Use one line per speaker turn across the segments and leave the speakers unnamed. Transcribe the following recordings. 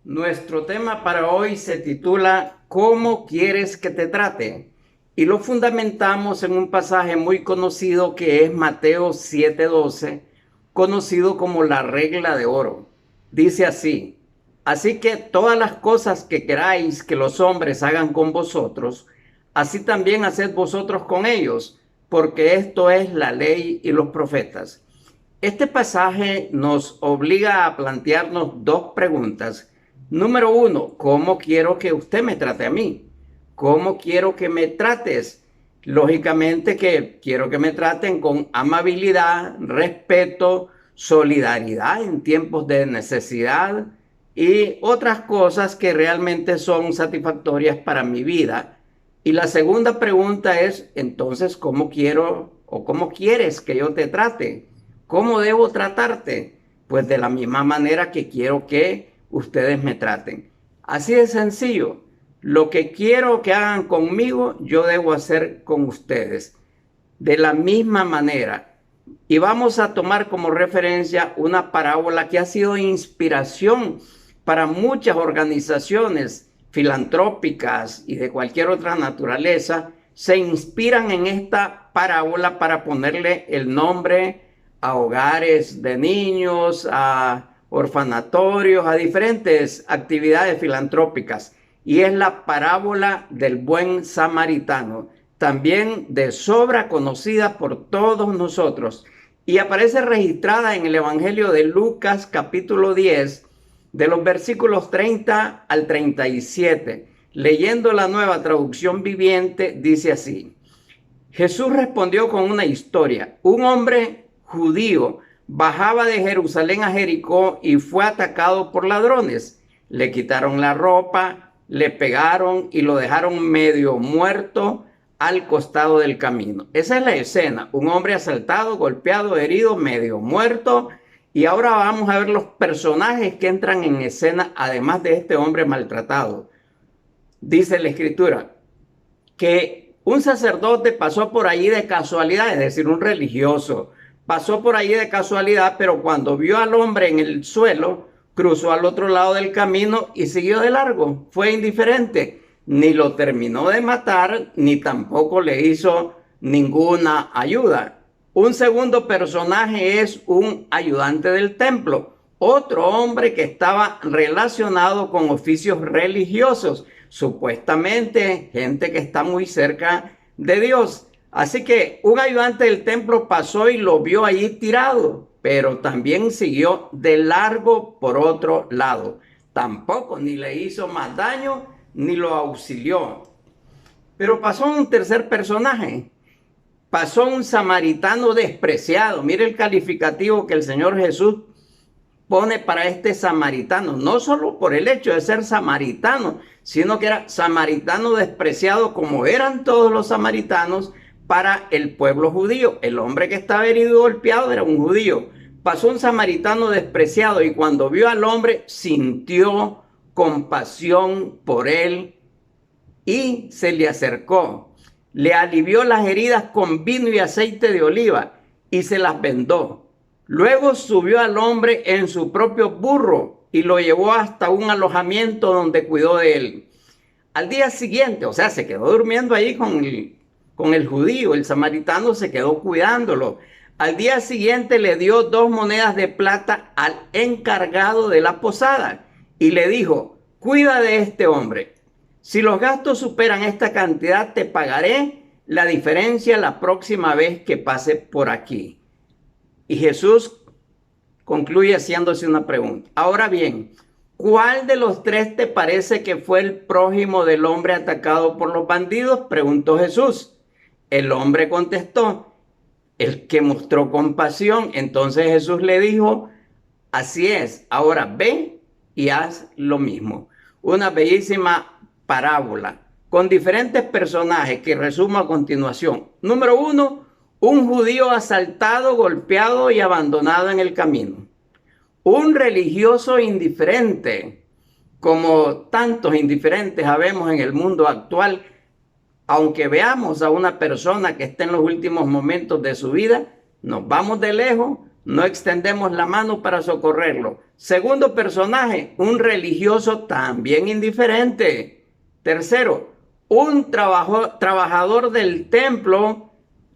Nuestro tema para hoy se titula ¿Cómo quieres que te trate? Y lo fundamentamos en un pasaje muy conocido que es Mateo 7:12, conocido como la regla de oro. Dice así: así que todas las cosas que queráis que los hombres hagan con vosotros, así también haced vosotros con ellos, porque esto es la ley y los profetas. Este pasaje nos obliga a plantearnos dos preguntas. Número uno, ¿cómo quiero que usted me trate a mí? ¿Cómo quiero que me trates? Lógicamente que quiero que me traten con amabilidad, respeto, solidaridad en tiempos de necesidad y otras cosas que realmente son satisfactorias para mi vida. Y la segunda pregunta es, entonces, ¿cómo quiero o cómo quieres que yo te trate? ¿Cómo debo tratarte? Pues de la misma manera que quiero que ustedes me traten. Así de sencillo. Lo que quiero que hagan conmigo, yo debo hacer con ustedes. De la misma manera. Y vamos a tomar como referencia una parábola que ha sido inspiración para muchas organizaciones filantrópicas y de cualquier otra naturaleza. Se inspiran en esta parábola para ponerle el nombre a hogares de niños, a orfanatorios, a diferentes actividades filantrópicas. Y es la parábola del buen samaritano, también de sobra conocida por todos nosotros. Y aparece registrada en el Evangelio de Lucas capítulo 10, de los versículos 30 al 37. Leyendo la Nueva Traducción Viviente, dice así: Jesús respondió con una historia. Un hombre judío bajaba de Jerusalén a Jericó y fue atacado por ladrones. Le quitaron la ropa, le pegaron y lo dejaron medio muerto al costado del camino. Esa es la escena. Un hombre asaltado, golpeado, herido, medio muerto. Y ahora vamos a ver los personajes que entran en escena, además de este hombre maltratado. Dice la Escritura que un sacerdote pasó por allí de casualidad, es decir, un religioso, pasó por allí de casualidad, pero cuando vio al hombre en el suelo, cruzó al otro lado del camino y siguió de largo. Fue indiferente. Ni lo terminó de matar, ni tampoco le hizo ninguna ayuda. Un segundo personaje es un ayudante del templo, otro hombre que estaba relacionado con oficios religiosos, supuestamente gente que está muy cerca de Dios. Así que un ayudante del templo pasó y lo vio allí tirado, pero también siguió de largo por otro lado. Tampoco ni le hizo más daño ni lo auxilió. Pero pasó un tercer personaje. Pasó un samaritano despreciado. Mire el calificativo que el Señor Jesús pone para este samaritano, no solo por el hecho de ser samaritano, sino que era samaritano despreciado, como eran todos los samaritanos para el pueblo judío. El hombre que estaba herido y golpeado era un judío. Pasó un samaritano despreciado y cuando vio al hombre sintió compasión por él y se le acercó. Le alivió las heridas con vino y aceite de oliva y se las vendó. Luego subió al hombre en su propio burro y lo llevó hasta un alojamiento donde cuidó de él. Al día siguiente, o sea, se quedó durmiendo ahí con el judío, el samaritano se quedó cuidándolo. Al día siguiente le dio 2 monedas de plata al encargado de la posada y le dijo: cuida de este hombre. Si los gastos superan esta cantidad, te pagaré la diferencia la próxima vez que pase por aquí. Y Jesús concluye haciéndose una pregunta. Ahora bien, ¿cuál de los 3 te parece que fue el prójimo del hombre atacado por los bandidos?, preguntó Jesús. El hombre contestó: el que mostró compasión. Entonces Jesús le dijo: así es, ahora ve y haz lo mismo. Una bellísima parábola con diferentes personajes que resumo a continuación. Número 1, un judío asaltado, golpeado y abandonado en el camino. Un religioso indiferente, como tantos indiferentes habemos en el mundo actual. Aunque veamos a una persona que está en los últimos momentos de su vida, nos vamos de lejos, no extendemos la mano para socorrerlo. Segundo personaje, un religioso también indiferente. Tercero, un trabajador del templo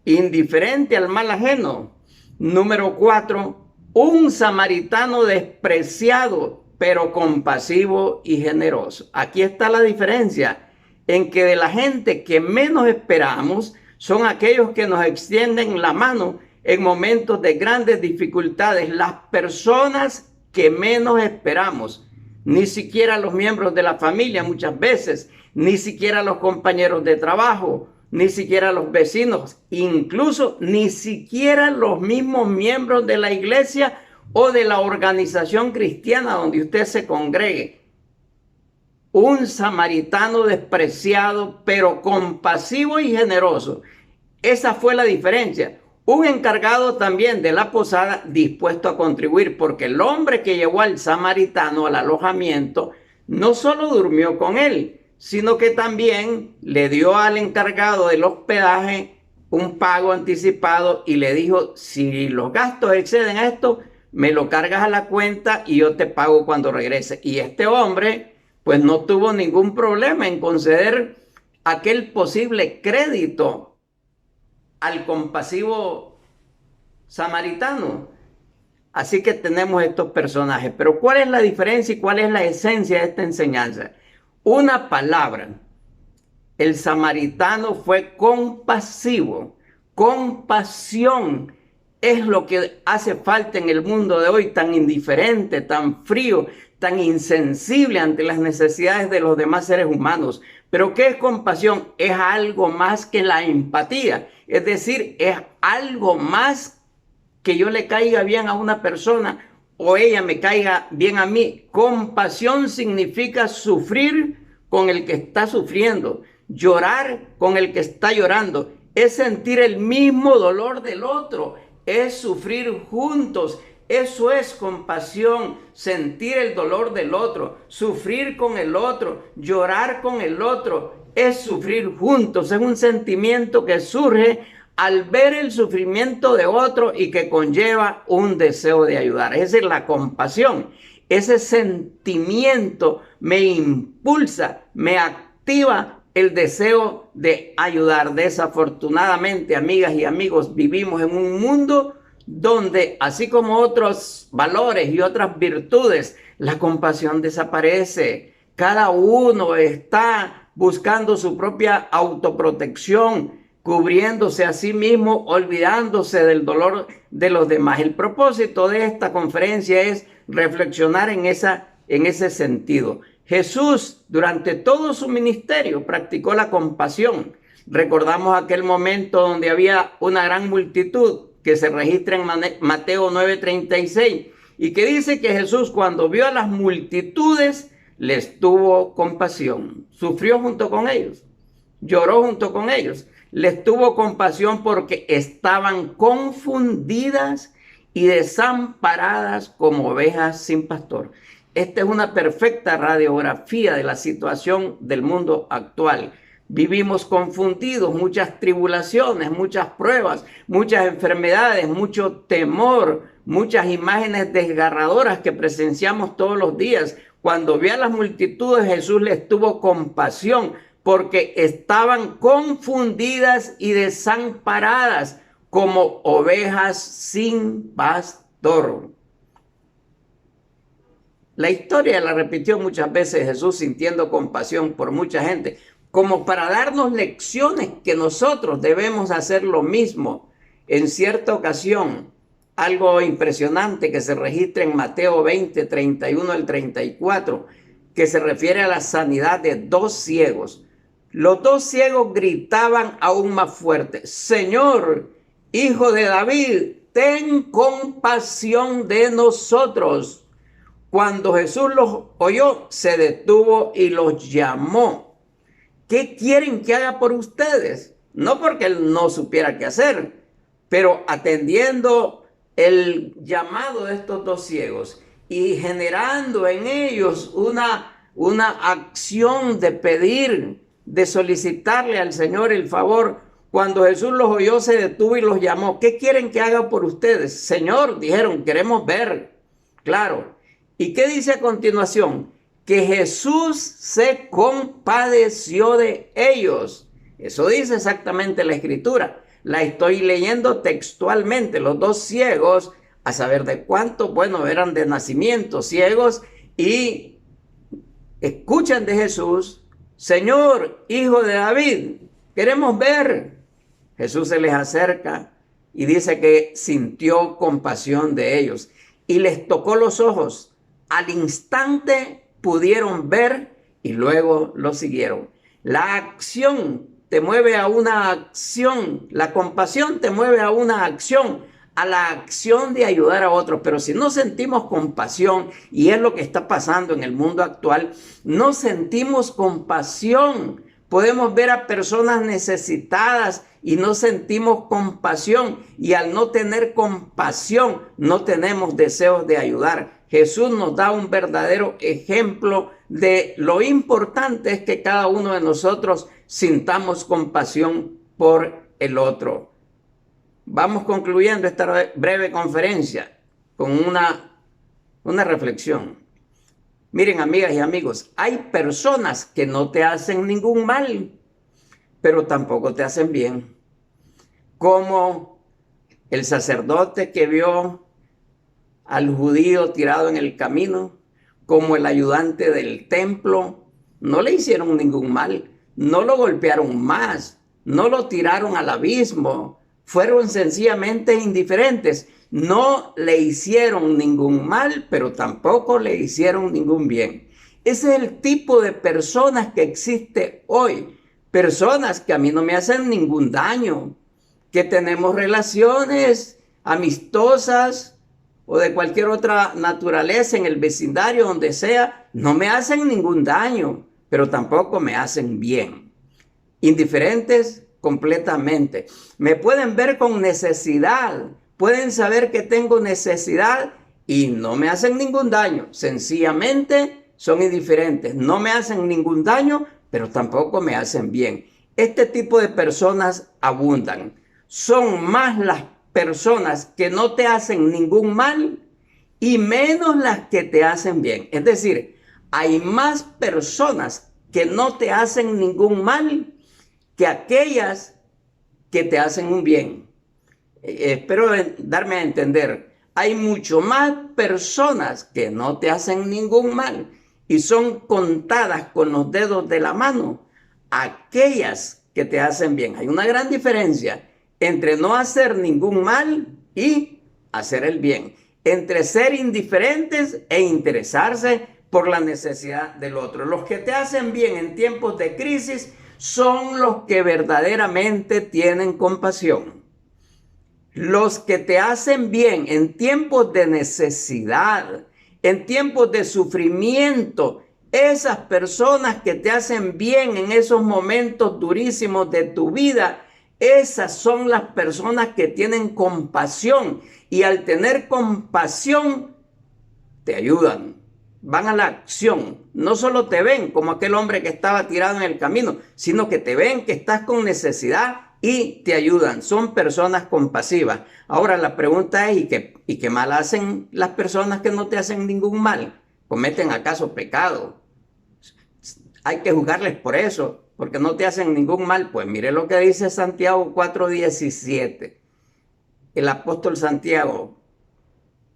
indiferente al mal ajeno. Número 4, un samaritano despreciado, pero compasivo y generoso. Aquí está la diferencia en que de la gente que menos esperamos son aquellos que nos extienden la mano en momentos de grandes dificultades. Las personas que menos esperamos, ni siquiera los miembros de la familia muchas veces, ni siquiera los compañeros de trabajo, ni siquiera los vecinos, incluso ni siquiera los mismos miembros de la iglesia o de la organización cristiana donde usted se congregue. Un samaritano despreciado, pero compasivo y generoso. Esa fue la diferencia. Un encargado también de la posada dispuesto a contribuir, porque el hombre que llevó al samaritano al alojamiento no solo durmió con él, sino que también le dio al encargado del hospedaje un pago anticipado y le dijo: si los gastos exceden a esto, me lo cargas a la cuenta y yo te pago cuando regrese. Y este hombre pues no tuvo ningún problema en conceder aquel posible crédito al compasivo samaritano. Así que tenemos estos personajes. Pero ¿cuál es la diferencia y cuál es la esencia de esta enseñanza? Una palabra. El samaritano fue compasivo. Compasión es lo que hace falta en el mundo de hoy, tan indiferente, tan frío, tan insensible ante las necesidades de los demás seres humanos. Pero ¿qué es compasión? Es algo más que la empatía. Es decir, es algo más que yo le caiga bien a una persona o ella me caiga bien a mí. Compasión significa sufrir con el que está sufriendo, llorar con el que está llorando. Es sentir el mismo dolor del otro, es sufrir juntos. Eso es compasión, sentir el dolor del otro, sufrir con el otro, llorar con el otro, es sufrir juntos. Es un sentimiento que surge al ver el sufrimiento de otro y que conlleva un deseo de ayudar. Esa es la compasión. Ese sentimiento me impulsa, me activa el deseo de ayudar. Desafortunadamente, amigas y amigos, vivimos en un mundo donde, así como otros valores y otras virtudes, la compasión desaparece. Cada uno está buscando su propia autoprotección, cubriéndose a sí mismo, olvidándose del dolor de los demás. El propósito de esta conferencia es reflexionar en ese sentido. Jesús, durante todo su ministerio, practicó la compasión. Recordamos aquel momento donde había una gran multitud, que se registra en Mateo 9:36, y que dice que Jesús, cuando vio a las multitudes, les tuvo compasión. Sufrió junto con ellos, lloró junto con ellos, les tuvo compasión porque estaban confundidas y desamparadas como ovejas sin pastor. Esta es una perfecta radiografía de la situación del mundo actual. Vivimos confundidos, muchas tribulaciones, muchas pruebas, muchas enfermedades, mucho temor, muchas imágenes desgarradoras que presenciamos todos los días. Cuando vio a las multitudes, Jesús les tuvo compasión porque estaban confundidas y desamparadas como ovejas sin pastor. La historia la repitió muchas veces Jesús, sintiendo compasión por mucha gente, como para darnos lecciones que nosotros debemos hacer lo mismo. En cierta ocasión, algo impresionante que se registra en Mateo 20, 31 al 34, que se refiere a la sanidad de dos ciegos. Los dos ciegos gritaban aún más fuerte: Señor, Hijo de David, ten compasión de nosotros. Cuando Jesús los oyó, se detuvo y los llamó. ¿Qué quieren que haga por ustedes? No porque él no supiera qué hacer, pero atendiendo el llamado de estos dos ciegos y generando en ellos una acción de pedir, de solicitarle al Señor el favor, Cuando Jesús los oyó, se detuvo y los llamó. ¿Qué quieren que haga por ustedes? Señor, dijeron, queremos ver. Claro. ¿Y qué dice a continuación? Que Jesús se compadeció de ellos. Eso dice exactamente la Escritura. La estoy leyendo textualmente. Los dos ciegos, a saber de cuánto, bueno, eran de nacimiento ciegos, y escuchan de Jesús: Señor, hijo de David, queremos ver. Jesús se les acerca y dice que sintió compasión de ellos y les tocó los ojos. Al instante pudieron ver y luego lo siguieron. La acción te mueve a una acción. La compasión te mueve a una acción, a la acción de ayudar a otros. Pero si no sentimos compasión, y es lo que está pasando en el mundo actual, no sentimos compasión. Podemos ver a personas necesitadas y no sentimos compasión, y al no tener compasión no tenemos deseos de ayudar. Jesús nos da un verdadero ejemplo de lo importante es que cada uno de nosotros sintamos compasión por el otro. Vamos concluyendo esta breve conferencia con una reflexión. Miren, amigas y amigos, hay personas que no te hacen ningún mal, pero tampoco te hacen bien. Como el sacerdote que vio al judío tirado en el camino, como el ayudante del templo. No le hicieron ningún mal, no lo golpearon más, no lo tiraron al abismo, fueron sencillamente indiferentes. No le hicieron ningún mal, pero tampoco le hicieron ningún bien. Ese es el tipo de personas que existe hoy. Personas que a mí no me hacen ningún daño, que tenemos relaciones amistosas o de cualquier otra naturaleza en el vecindario, donde sea, no me hacen ningún daño, pero tampoco me hacen bien. Indiferentes completamente. Me pueden ver con necesidad, pueden saber que tengo necesidad y no me hacen ningún daño. Sencillamente son indiferentes, no me hacen ningún daño, pero tampoco me hacen bien. Este tipo de personas abundan. Son más las personas que no te hacen ningún mal y menos las que te hacen bien. Es decir, hay más personas que no te hacen ningún mal que aquellas que te hacen un bien. Espero darme a entender. Hay mucho más personas que no te hacen ningún mal y son contadas con los dedos de la mano aquellas que te hacen bien. Hay una gran diferencia entre no hacer ningún mal y hacer el bien, entre ser indiferentes e interesarse por la necesidad del otro. Los que te hacen bien en tiempos de crisis son los que verdaderamente tienen compasión. Los que te hacen bien en tiempos de necesidad, en tiempos de sufrimiento, esas personas que te hacen bien en esos momentos durísimos de tu vida, esas son las personas que tienen compasión, y al tener compasión te ayudan, van a la acción. No solo te ven como aquel hombre que estaba tirado en el camino, sino que te ven que estás con necesidad y te ayudan. Son personas compasivas. Ahora la pregunta es, ¿y qué mal hacen las personas que no te hacen ningún mal? ¿Cometen acaso pecado? ¿Hay que juzgarles por eso, porque no te hacen ningún mal? Pues mire lo que dice Santiago 4:17. El apóstol Santiago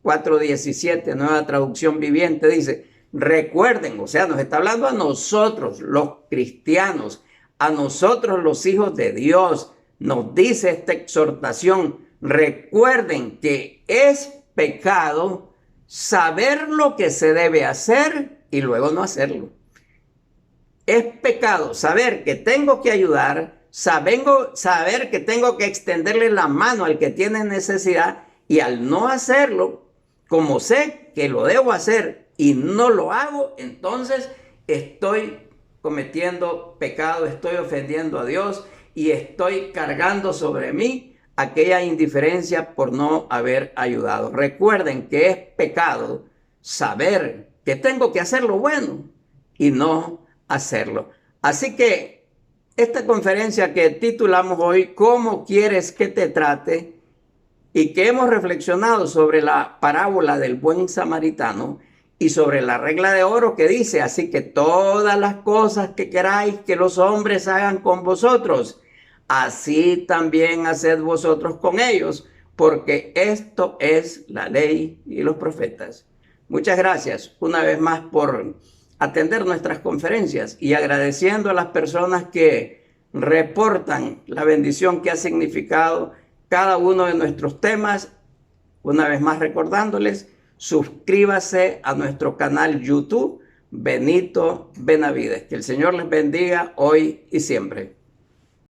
4:17, nueva traducción viviente, dice: recuerden, o sea, nos está hablando a nosotros, los cristianos, a nosotros los hijos de Dios, nos dice esta exhortación: recuerden que es pecado saber lo que se debe hacer y luego no hacerlo. Es pecado saber que tengo que ayudar, saber que tengo que extenderle la mano al que tiene necesidad, y al no hacerlo, como sé que lo debo hacer y no lo hago, entonces estoy cometiendo pecado, estoy ofendiendo a Dios y estoy cargando sobre mí aquella indiferencia por no haber ayudado. Recuerden que es pecado saber que tengo que hacer lo bueno y no hacerlo. Así que Esta conferencia que titulamos hoy, ¿Cómo quieres que te trate? Y que hemos reflexionado sobre la parábola del buen samaritano y sobre la regla de oro que dice, así que todas las cosas que queráis que los hombres hagan con vosotros, así también haced vosotros con ellos, porque esto es la ley y los profetas. Muchas gracias una vez más por atender nuestras conferencias y agradeciendo a las personas que reportan la bendición que ha significado cada uno de nuestros temas. Una vez más recordándoles, suscríbase a nuestro canal YouTube Benito Benavides. Que el Señor les bendiga hoy y siempre.